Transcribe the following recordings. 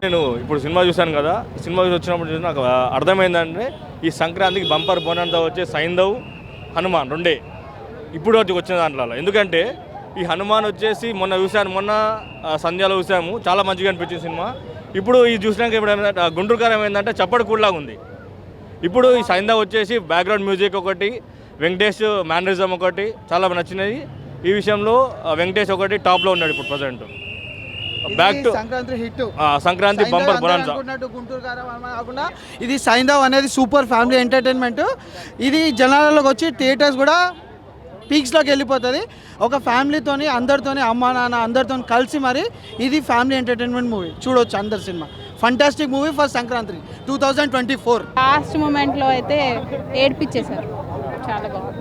నేను ఇప్పుడు సినిమా చూశాను కదా, ఈ సినిమా చూసి వచ్చినప్పుడు నాకు అర్థమైందంటే ఈ సంక్రాంతికి బంపర్ బోనంతో వచ్చే సైంధవ్, హనుమాన్ రెండే ఇప్పుడు వచ్చిన దాంట్లో. ఎందుకంటే ఈ హనుమాన్ వచ్చేసి మొన్న చూశాను, మొన్న సంధ్యాలో చూసాము, చాలా మంచిగా అనిపించింది సినిమా. ఇప్పుడు ఇది చూసినాక ఇప్పుడు ఏమైందంటే గుంటూరు కారం ఏంటంటే చప్పటి కూడలాగా ఉంది. ఇప్పుడు ఈ సైంధవ్ వచ్చేసి బ్యాక్గ్రౌండ్ మ్యూజిక్ ఒకటి, వెంకటేష్ మేనరిజం ఒకటి చాలా నచ్చినది. ఈ విషయంలో వెంకటేష్ ఒకటి టాప్లో ఉన్నాడు ఇప్పుడు present. Back to Sankranti hit, Sankranti bumper bonanza. Guntur కాకుండా ఇది సైంధవ్ అనేది సూపర్ ఫ్యామిలీ ఎంటర్టైన్మెంట్. ఇది జనాలలోకి వచ్చి థియేటర్స్ కూడా పీక్స్లోకి వెళ్ళిపోతుంది. ఒక ఫ్యామిలీతోని అందరితోని అమ్మ నాన్న అందరితో కలిసి మరి ఇది ఫ్యామిలీ ఎంటర్టైన్మెంట్ మూవీ చూడవచ్చు అందరు. Cinema fantastic movie for Sankranti 2024. Last మూమెంట్లో అయితే ఏడ్పించేశారు, చాలా బాగుంది.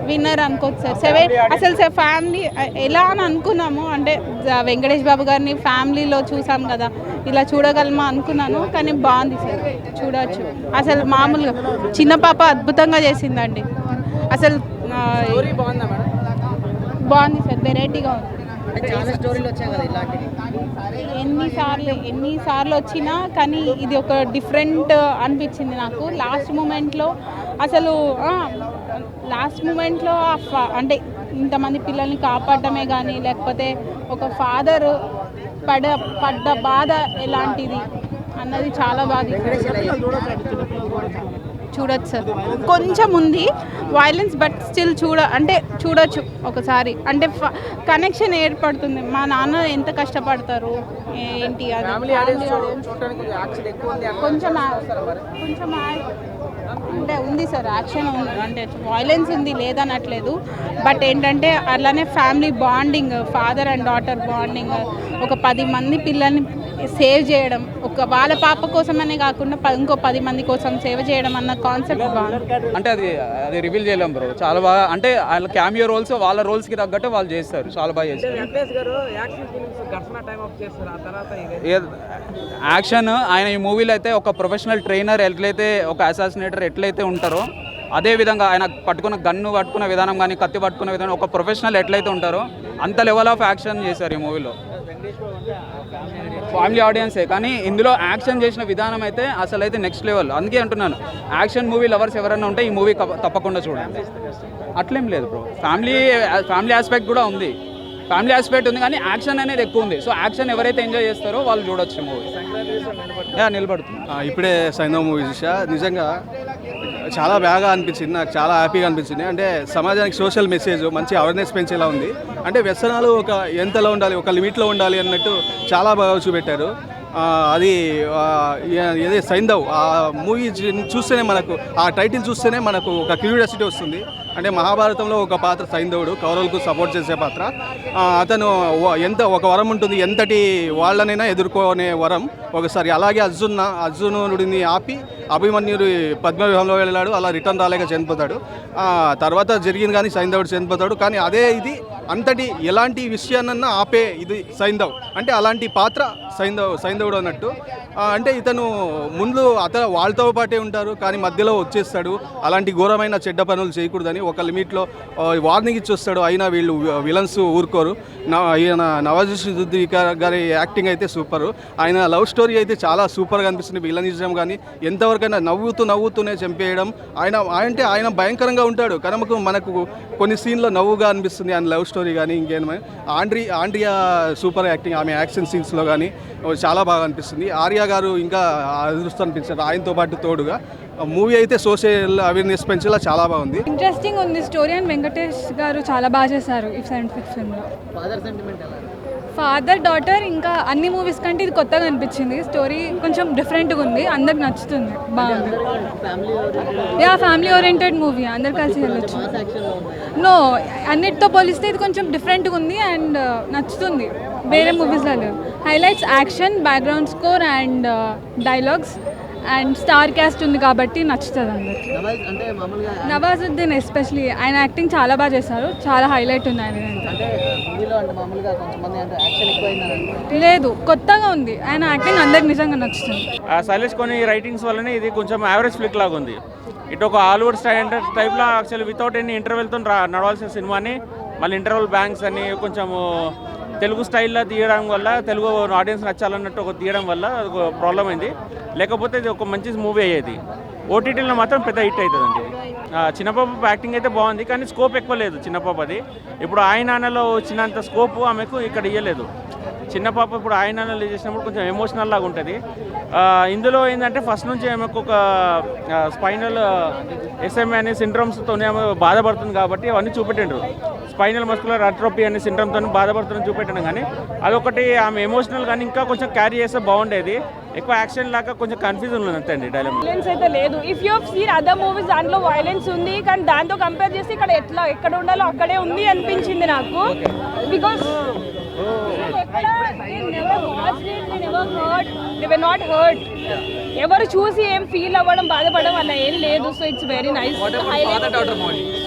విన్నర్ అనుకోవచ్చు సార్. అసలు సార్ ఫ్యామిలీ ఎలా అని అనుకున్నాము అంటే వెంకటేష్ బాబు గారిని ఫ్యామిలీలో చూసాం కదా, ఇలా చూడగలమా అనుకున్నాను, కానీ బాగుంది సార్, చూడవచ్చు. అసలు మామూలుగా చిన్న పాప అద్భుతంగా చేసిందండి. అసలు బాగుంది సార్, వెరైటీగా ఉంది. ఎన్నిసార్లు వచ్చినా కానీ ఇది ఒక డిఫరెంట్ అనిపించింది నాకు. లాస్ట్ మూమెంట్లో అంటే ఇంతమంది పిల్లల్ని కాపాడటమే కానీ, లేకపోతే ఒక ఫాదర్ పడ్డ బాధ ఎలాంటిది అన్నది చాలా బాగా చూడొచ్చు సార్. కొంచెం ఉంది వైలెన్స్, బట్ స్టిల్ చూడొచ్చు ఒకసారి. అంటే కనెక్షన్ ఏర్పడుతుంది, మా నాన్న ఎంత కష్టపడతారు ఏంటి అది. కొంచెం అంటే ఉంది సార్, యాక్షన్ ఉంది, అంటే వైలెన్స్ ఉంది లేదనట్లేదు. బట్ ఏంటంటే అలానే family bonding, father and daughter bonding, ఒక 10 మంది పిల్లల్ని సేవ్ చేయడం, ఒక వాళ్ళ పాప కోసమనే కాకుండా ఇంకో 10 మంది కోసం సేవ్ చేయడం అన్న కాన్సెప్ట్ బాగుంది. అంటే అది రివీల్ చేయలేం బ్రో, చాలా బాగా. అంటే వాళ్ళ క్యామియో రోల్స్ వాళ్ళ రోల్స్కి తగ్గట్టు వాళ్ళు చేస్తారు, చాలా బాగా చేస్తారు. యాక్షన్ ఆయన ఈ మూవీలో అయితే ఒక ప్రొఫెషనల్ ట్రైనర్ ఎట్లయితే, ఒక అసాసినేటర్ ఎట్లయితే ఉంటారో అదే విధంగా ఆయన గన్ను పట్టుకున్న విధానం కానీ, కత్తి పట్టుకున్న విధానం, ఒక ప్రొఫెషనల్ ఎట్లయితే ఉంటారో అంత లెవెల్ ఆఫ్ యాక్షన్ చేశారు ఈ మూవీలో. ఫ్యామిలీ ఆడియన్సే, కానీ ఇందులో యాక్షన్ చేసిన విధానం అయితే అసలు అయితే నెక్స్ట్ లెవెల్. అందుకే అంటున్నాను, యాక్షన్ మూవీ లవర్స్ ఎవరైనా ఉంటే ఈ మూవీ తప్పకుండా చూడండి. అట్లేం లేదు బ్రో, ఫ్యామిలీ ఆస్పెక్ట్ కూడా ఉంది. ఫ్యామిలీ ఆస్పెక్ట్ ఉంది కానీ యాక్షన్ అనేది ఎక్కువ ఉంది. సో యాక్షన్ ఎవరైతే ఎంజాయ్ చేస్తారో వాళ్ళు చూడొచ్చు మూవీ. నిలబడుతుంది. ఇప్పుడే సైంధవ్ మూవీ చూసా, నిజంగా చాలా బాగా అనిపించింది, నాకు చాలా హ్యాపీగా అనిపించింది. అంటే సమాజానికి సోషల్ మెసేజ్, మంచి అవేర్నెస్ పెంచేలా ఉంది. అంటే వ్యసనాలు ఒక ఎంతలో ఉండాలి, ఒక లిమిట్లో ఉండాలి అన్నట్టు చాలా బాగా చూపెట్టారు. అది ఏదే సైంధవ్ ఆ మూవీ చూస్తేనే మనకు, ఆ టైటిల్ చూస్తేనే మనకు ఒక క్యూరియాసిటీ వస్తుంది. అంటే మహాభారతంలో ఒక పాత్ర సైంధవుడు, కౌరవులకు సపోర్ట్ చేసే పాత్ర. అతను ఒక వరం ఉంటుంది, ఎంతటి వాళ్ళనైనా ఎదుర్కొనే వరం ఒకసారి. అలాగే అర్జునుడిని ఆపి అభిమన్యుడు పద్మవ్యూహంలో వెళ్ళాడు, అలా రిటర్న్ రాలేక చనిపోతాడు. తర్వాత జరిగింది కానీ సైంధవుడు చనిపోతాడు. కానీ అదే ఇది అంతటి ఎలాంటి విషయాన్నన్నా ఆపే ఇది సైంధవ్. అంటే అలాంటి పాత్ర సైంధవుడు అన్నట్టు. అంటే ఇతను ముందు వాళ్ళతో పాటే ఉంటారు, కానీ మధ్యలో వచ్చేస్తాడు. అలాంటి ఘోరమైన చెడ్డ పనులు చేయకూడదని ఒక లిమిట్లో వార్నింగ్ ఇచ్చి వస్తాడు. అయినా వీళ్ళు విలన్స్ ఊరుకోరు. ఈయన నవాజుద్దీన్ గారి యాక్టింగ్ అయితే సూపరు. ఆయన లవ్ స్టోరీ అయితే చాలా సూపర్గా అనిపిస్తుంది. విలనిజం కానీ ఎంతవరకైనా నవ్వుతూనే చంపేయడం. ఆయన భయంకరంగా ఉంటాడు, కానీ మనకు కొన్ని సీన్లో నవ్వుగా అనిపిస్తుంది ఆయన లవ్ స్టోరీ కానీ. ఇంకేమైనా ఆండ్రియా సూపర్ యాక్టింగ్, ఆమె యాక్షన్ సీన్స్లో కానీ చాలా బాగా అనిపిస్తుంది. ఆర్య గారు ఇంకా అదృష్టం అనిపించారు ఆయనతో పాటు తోడుగా. మూవీ అయితే సోషల్ అవేర్నెస్ పెంచేలా చాలా బాగుంది. ఇంట్రెస్టింగ్ ఉంది స్టోరీ, అండ్ వెంకటేష్ గారు చాలా బాగా చేశారు ఈ సైంటిఫిక్ ఫిల్మ్లో. ఫాదర్ డాటర్ ఇంకా అన్ని మూవీస్ కంటే ఇది కొత్తగా అనిపించింది. స్టోరీ కొంచెం డిఫరెంట్గా ఉంది, అందరికి నచ్చుతుంది, బాగుంది. ఫ్యామిలీ ఓరియంటెడ్ మూవీ, అందరు కలిసి వెళ్ళొచ్చు. నో, అన్నిటితో పోలిస్తే ఇది కొంచెం డిఫరెంట్గా ఉంది అండ్ నచ్చుతుంది, వేరే మూవీస్లో లేదు. Highlights action, background score and dialogues and star cast ఉంది కాబట్టి నచ్చుతుంది అందరికి. నవాజుద్దీన్ ఎస్పెషలీ ఆయన యాక్టింగ్ చాలా బాగా చేశారు, చాలా హైలైట్ ఉంది ఆయన. లేదు, కొత్తగా ఉంది ఆయన యాక్టింగ్, అందరికి నిజంగా నచ్చుతుంది. శైలేష్ కొన్ని రైటింగ్స్ వల్లనే ఇది కొంచెం యావరేజ్ ఫ్లిక్ లాగా ఉంది. ఇటు ఒక హాలీవుడ్ స్టాండర్డ్ టైప్లో యాక్చువల్లీ వితౌట్ ఎనీ ఇంటర్వెల్తో నడవాల్సిన సినిమాని మళ్ళీ ఇంటర్వెల్ బ్యాంక్స్ అని కొంచెము తెలుగు స్టైల్లో తీయడం వల్ల తెలుగు ఆడియన్స్ నచ్చాలన్నట్టు ఒక తీయడం వల్ల ఒక ప్రాబ్లం అయింది. లేకపోతే ఇది ఒక మంచి మూవీ అయ్యేది. ఓటీటీలో మాత్రం పెద్ద హిట్ అవుతుందండి. చిన్నపాప యాక్టింగ్ అయితే బాగుంది, కానీ స్కోప్ ఎక్కువ లేదు చిన్నపాపది. ఇప్పుడు ఆయనానలో వచ్చినంత స్కోప్ ఆమెకు ఇక్కడ ఇవ్వలేదు. చిన్నపాప ఇప్పుడు ఆయనానలో చేసినప్పుడు కొంచెం ఎమోషనల్ లాగా ఉంటుంది. ఇందులో ఏంటంటే ఫస్ట్ నుంచి ఆమెకు ఒక స్పైనల్ ఎస్ఎంఏ అనే సిండ్రోమ్స్తోనే ఆమె బాధపడుతుంది కాబట్టి అవన్నీ చూపెట్టిండ్రు. స్పైనల్ మస్కులర్ అట్రోఫీ అనే సిండ్రోమ్తో బాధపడుతుందని చూపెట్టడం, కానీ అదొకటి ఆమె ఎమోషనల్ కానీ ఇంకా కొంచెం క్యారీ చేస్తే బాగుండేది. ఎక్కువ యాక్షన్ లాగా కొంచెం కన్ఫ్యూజన్ ఉంది అంతే అండి. డైలాగ్ వైలెన్స్ అయితే లేదు. If you seen other movies దాంట్లో వైలెన్స్ ఉంది, కానీ దాంతో కంపేర్ చేస్తే ఇక్కడ ఎక్కడ ఉండాలో అక్కడే ఉంది అనిపించింది నాకు. బికాస్ నాట్ హర్ట్, ఎవరు చూసి ఏం ఫీల్ అవ్వడం బాధపడడం అలా ఏం లేదు. So it's very nice.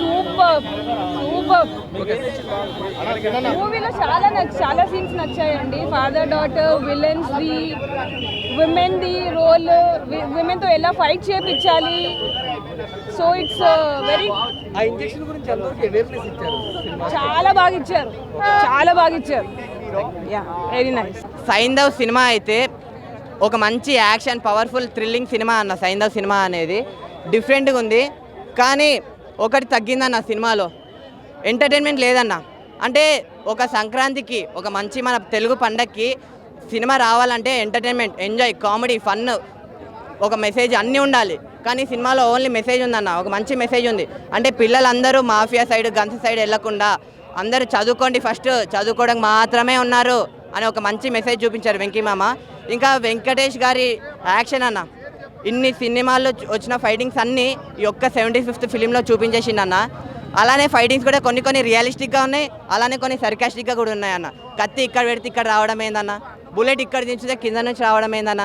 Super super. మూవీలో చాలా సీన్స్ నచ్చాయండి. ఫాదర్ డాటర్, విలన్స్ ది, విమెన్ ది రోల్, విమెన్తో ఎలా ఫైట్ చేయించాలి. సో ఇట్స్ వెరీ చాలా బాగా ఇచ్చారు, చాలా బాగా ఇచ్చారు. Yeah, very nice. Saindhav cinema అయితే ఒక మంచి యాక్షన్ పవర్ఫుల్ థ్రిల్లింగ్ సినిమా అన్న. సైంధవ్ సినిమా అనేది డిఫరెంట్గా ఉంది, కానీ ఒకటి తగ్గిందన్న సినిమాలో, ఎంటర్టైన్మెంట్ లేదన్న. అంటే ఒక సంక్రాంతికి, ఒక మంచి మన తెలుగు పండగకి సినిమా రావాలంటే ఎంటర్టైన్మెంట్, ఎంజాయ్, కామెడీ, ఫన్, ఒక మెసేజ్ అన్నీ ఉండాలి. కానీ సినిమాలో ఓన్లీ మెసేజ్ ఉందన్న, ఒక మంచి మెసేజ్ ఉంది. అంటే పిల్లలందరూ మాఫియా సైడ్, గన్స్ సైడ్ వెళ్ళకుండా అందరూ చదువుకోండి, ఫస్ట్ చదువుకోవడం మాత్రమే ఉన్నారు అని ఒక మంచి మెసేజ్ చూపించారు వెంకీ మామ. ఇంకా వెంకటేష్ గారి యాక్షన్ అన్న, ఇన్ని సినిమాల్లో వచ్చిన ఫైటింగ్స్ అన్నీ ఈ ఒక్క 75th ఫిలింలో చూపించేసిండన్న. అలానే ఫైటింగ్స్ కూడా కొన్ని రియలిస్టిక్గా ఉన్నాయి, అలానే కొన్ని సర్కాస్టిక్గా కూడా ఉన్నాయన్న. కత్తి ఇక్కడ పెడితే ఇక్కడ రావడం ఏందన్న, బుల్లెట్ ఇక్కడ దించితే కింద నుంచి రావడం ఏందన్న.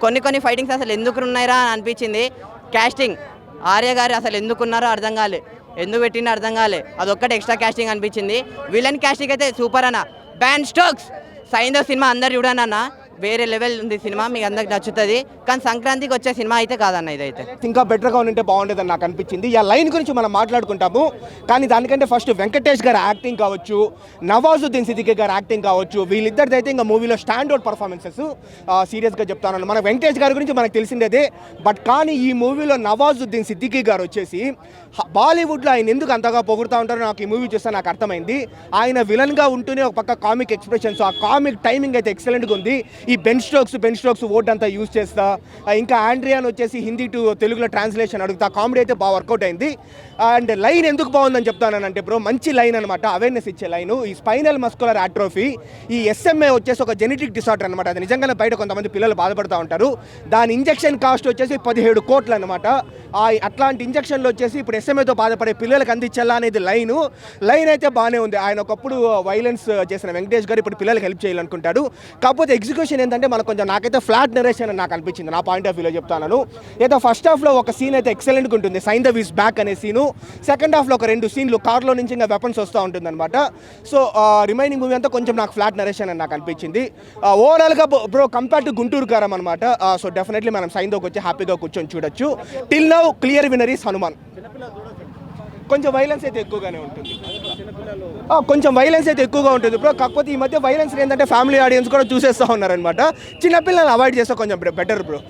కొన్ని ఫైటింగ్స్ అసలు ఎందుకు ఉన్నాయిరా అని అనిపించింది. క్యాస్టింగ్ ఆర్య గారు అసలు ఎందుకున్నారో అర్థం కాలే, ఎందుకు పెట్టిండో అర్థం కాలే, అదొక్కటి ఎక్స్ట్రా క్యాస్టింగ్ అనిపించింది. విలన్ క్యాస్టింగ్ అయితే సూపర్ అన్న. బ్యాన్ స్టోక్స్. సైంధవ్ సినిమా అందరు చూడండి అన్న, వేరే లెవెల్ ఉంది సినిమా, మీకు అందరికి నచ్చుతుంది. కానీ సంక్రాంతికి వచ్చే సినిమా అయితే కాదన్న, ఇదైతే ఇంకా బెటర్గా ఉంటే బాగుండేదని నాకు అనిపించింది. ఈ లైన్ గురించి మనం మాట్లాడుకుంటాము, కానీ దానికంటే ఫస్ట్ వెంకటేష్ గారి యాక్టింగ్ కావచ్చు, నవాజుద్దీన్ సిద్దికీ గారి యాక్టింగ్ కావచ్చు, వీళ్ళిద్దరిది అయితే ఇంకా మూవీలో స్టాండౌట్ పర్ఫార్మెన్సెస్. సీరియస్గా చెప్తాను, మన వెంకటేష్ గారి గురించి మనకు తెలిసిందేదే. బట్ కానీ ఈ మూవీలో నవాజుద్దీన్ సిద్దికీ గారు వచ్చేసి బాలీవుడ్లో ఆయన ఎందుకు అంతగా పొగుడుతూ ఉంటారో నాకు ఈ మూవీ చూస్తే నాకు అర్థమైంది. ఆయన విలన్గా ఉంటూనే ఒక పక్క కామిక్ ఎక్స్ప్రెషన్స్, ఆ కామిక్ టైమింగ్ అయితే ఎక్సలెంట్గా ఉంది. ఈ బెన్ స్టోక్స్ వర్డ్ అంతా యూజ్ చేస్తా, ఇంకా ఆండ్రియాన్ వచ్చేసి హిందీ టు తెలుగులో ట్రాన్స్లేషన్ అడుగుతా, కామెడీ అయితే బాగా వర్కౌట్ అయింది. అండ్ లైన్ ఎందుకు బాగుందని చెప్తానంటే బ్రో, మంచి లైన్ అనమాట, అవేర్నెస్ ఇచ్చే లైను. ఈ స్పైనల్ మస్కులర్ అట్రోఫీ, ఈ ఎస్ఎంఏ వచ్చేసి ఒక జెనెటిక్ డిసార్డర్ అనమాట. అది నిజంగానే బయట కొంతమంది పిల్లలు బాధపడుతూ ఉంటారు. దాని ఇంజెక్షన్ కాస్ట్ వచ్చేసి 17 కోట్లు అనమాట. అట్లాంటి ఇంజెక్షన్లు వచ్చేసి ఇప్పుడు ఎస్ఎంఏతో బాధపడే పిల్లలకు అందించాలా అనేది లైన్ అయితే బాగానే ఉంది. ఆయన ఒకప్పుడు వైలెన్స్ చేసిన వెంకటేష్ గారు ఇప్పుడు పిల్లలకు హెల్ప్ చేయాలనుకుంటాడు. కాకపోతే ఎగ్జిక్యూషన్ ఏంటంటే మనకు కొంచెం నాకైతే ఫ్లాట్ నరేషన్ అని నాకు అనిపించింది, నా పాయింట్ ఆఫ్ వ్యూలో చెప్తాను. ఏదో ఫస్ట్ హాఫ్లో ఒక సీన్ అయితే ఎక్సలెంట్గా ఉంటుంది, సైంధవ్ ఈస్ బ్యాక్ అనే సీను. సెకండ్ హాఫ్లో ఒక 2 సీన్లు కార్లో నుంచి ఇంకా వెపన్స్ వస్తూ ఉంటుంది అనమాట. సో రిమైనింగ్ మూవీ అంతా కొంచెం నాకు ఫ్లాట్ నరేషన్ అని నాకు అనిపించింది. ఓవరాల్గా బ్రో కంపేర్ టు గుంటూరు కారం అనమాట. సో డెఫినెట్లీ మనం సైంధవ్కి వచ్చి హ్యాపీగా కూర్చొని చూడొచ్చు. Till now clear winner is Hanuman. కొంచెం వైలెన్స్ అయితే ఎక్కువగానే ఉంటుంది, బ్రో. కాకపోతే ఈ మధ్య వైలెన్స్ ఏంటంటే ఫ్యామిలీ ఆడియన్స్ కూడా చూసేస్తూ ఉన్నారనమాట. చిన్నపిల్లలు అవాయిడ్ చేస్తే కొంచెం బెటర్ బ్రో.